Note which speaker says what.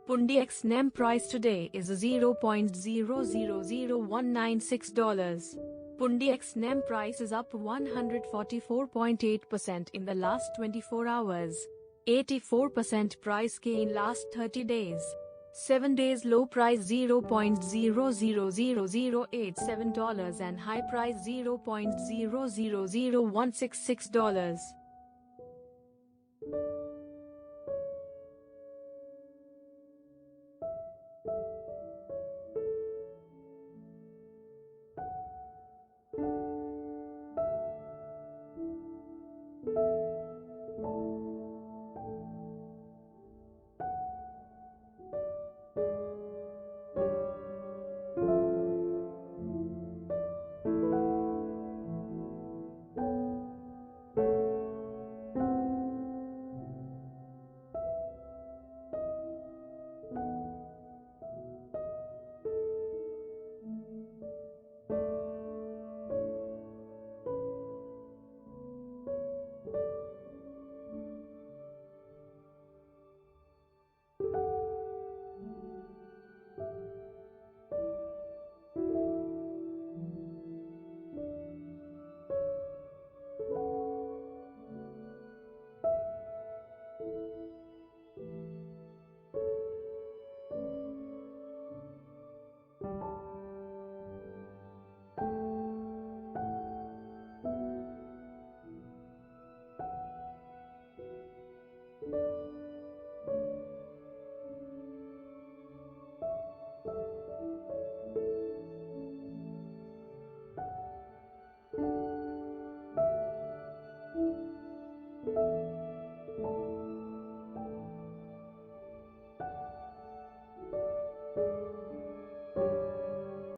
Speaker 1: Pundi X Nem price today is $0.000196. Pundi X Nem price is up 144.8% in the last 24 hours. 84% price gain last 30 days. 7 days low price $0.000087 and high price $0.000166.